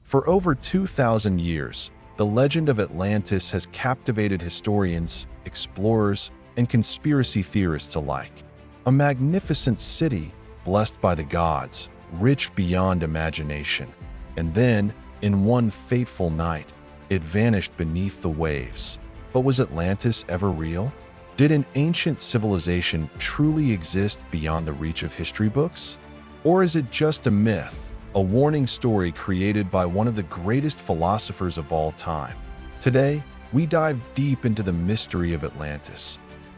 For over 2,000 years, the legend of Atlantis has captivated historians, explorers, and conspiracy theorists alike. A magnificent city, blessed by the gods, rich beyond imagination. And then, in one fateful night, it vanished beneath the waves. But was Atlantis ever real? Did an ancient civilization truly exist beyond the reach of history books? Or is it just a myth, a warning story created by one of the greatest philosophers of all time? Today, we dive deep into the mystery of Atlantis,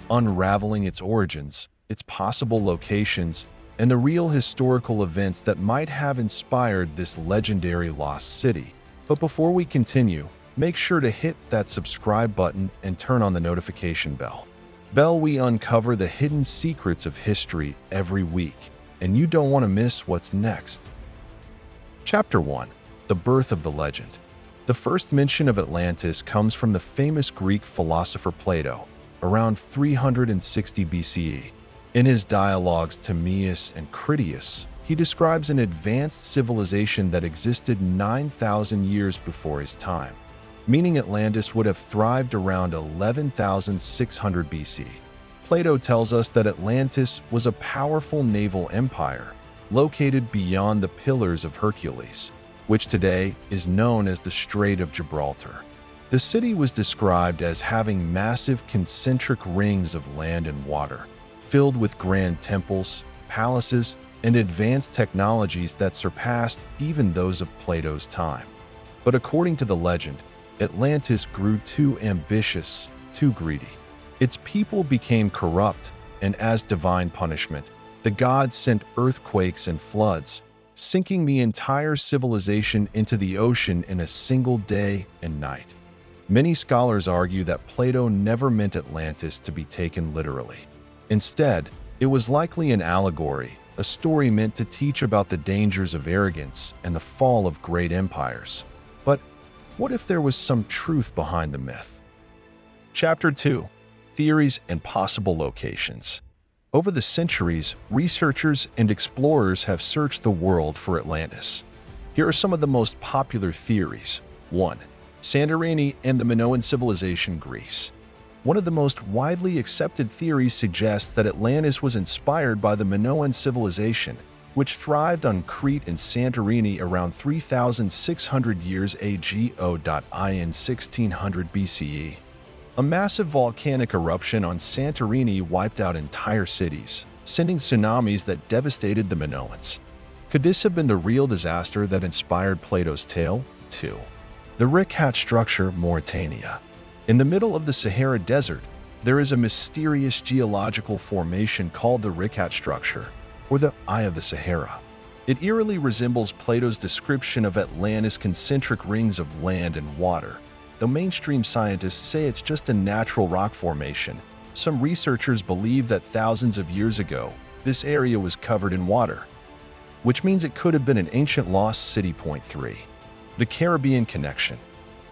unraveling its origins, its possible locations, and the real historical events that might have inspired this legendary lost city. But before we continue, make sure to hit that subscribe button and turn on the notification bell. We uncover the hidden secrets of history every week, and you don't want to miss what's next. Chapter 1. The Birth of the Legend. The first mention of Atlantis comes from the famous Greek philosopher Plato, around 360 BCE. In his dialogues Timaeus and Critias, he describes an advanced civilization that existed 9,000 years before his time, meaning Atlantis would have thrived around 11,600 BC. Plato tells us that Atlantis was a powerful naval empire located beyond the Pillars of Hercules, which today is known as the Strait of Gibraltar. The city was described as having massive concentric rings of land and water, filled with grand temples, palaces, and advanced technologies that surpassed even those of Plato's time. But according to the legend, Atlantis grew too ambitious, too greedy. Its people became corrupt, and as divine punishment, the gods sent earthquakes and floods, sinking the entire civilization into the ocean in a single day and night. Many scholars argue that Plato never meant Atlantis to be taken literally. Instead, it was likely an allegory, a story meant to teach about the dangers of arrogance and the fall of great empires. But what if there was some truth behind the myth? Chapter 2. Theories and possible locations. Over the centuries, researchers and explorers have searched the world for Atlantis. Here are some of the most popular theories. 1. Santorini and the Minoan civilization, Greece. One of the most widely accepted theories suggests that Atlantis was inspired by the Minoan civilization, which thrived on Crete and Santorini around 3,600 years ago in 1600 BCE. A massive volcanic eruption on Santorini wiped out entire cities, sending tsunamis that devastated the Minoans. Could this have been the real disaster that inspired Plato's tale? 2. The Rikat structure, Mauritania. In the middle of the Sahara Desert, there is a mysterious geological formation called the Rikat structure, or the Eye of the Sahara. It eerily resembles Plato's description of Atlantis' concentric rings of land and water. Though mainstream scientists say it's just a natural rock formation, some researchers believe that thousands of years ago, this area was covered in water, which means it could have been an ancient lost city. 3. The Caribbean connection.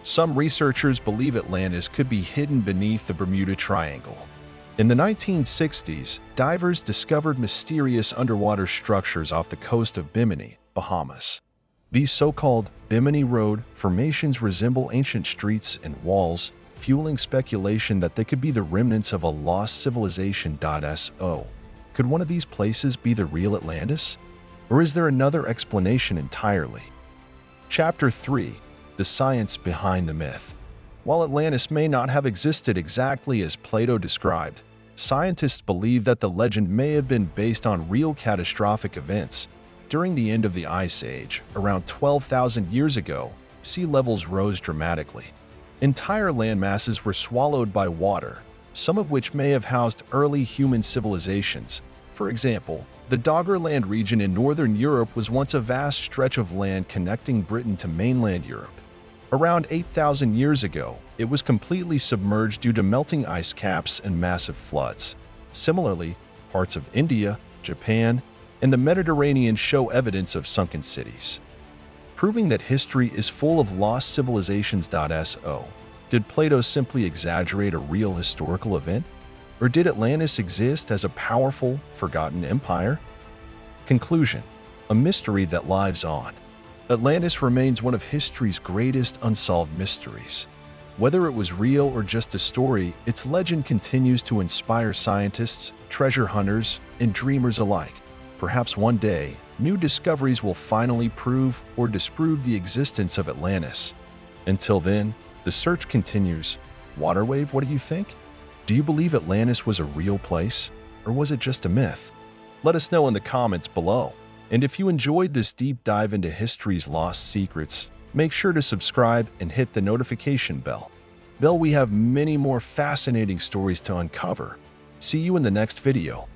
Some researchers believe Atlantis could be hidden beneath the Bermuda Triangle. In the 1960s, divers discovered mysterious underwater structures off the coast of Bimini, Bahamas. These so-called Bimini Road formations resemble ancient streets and walls, fueling speculation that they could be the remnants of a lost civilization. So, could one of these places be the real Atlantis? Or is there another explanation entirely? Chapter 3. The science behind the myth. While Atlantis may not have existed exactly as Plato described, scientists believe that the legend may have been based on real catastrophic events. During the end of the Ice Age, around 12,000 years ago, sea levels rose dramatically. Entire land masses were swallowed by water, some of which may have housed early human civilizations. For example, the Doggerland region in northern Europe was once a vast stretch of land connecting Britain to mainland Europe. Around 8,000 years ago, it was completely submerged due to melting ice caps and massive floods. Similarly, parts of India, Japan, and the Mediterranean show evidence of sunken cities, proving that history is full of lost civilizations. So, did Plato simply exaggerate a real historical event? Or did Atlantis exist as a powerful, forgotten empire? Conclusion: a mystery that lives on. Atlantis remains one of history's greatest unsolved mysteries. Whether it was real or just a story, its legend continues to inspire scientists, treasure hunters, and dreamers alike. Perhaps one day, new discoveries will finally prove or disprove the existence of Atlantis. Until then, the search continues. Waterwave, what do you think? Do you believe Atlantis was a real place, or was it just a myth? Let us know in the comments below. And if you enjoyed this deep dive into history's lost secrets, make sure to subscribe and hit the notification bell. We have many more fascinating stories to uncover. See you in the next video.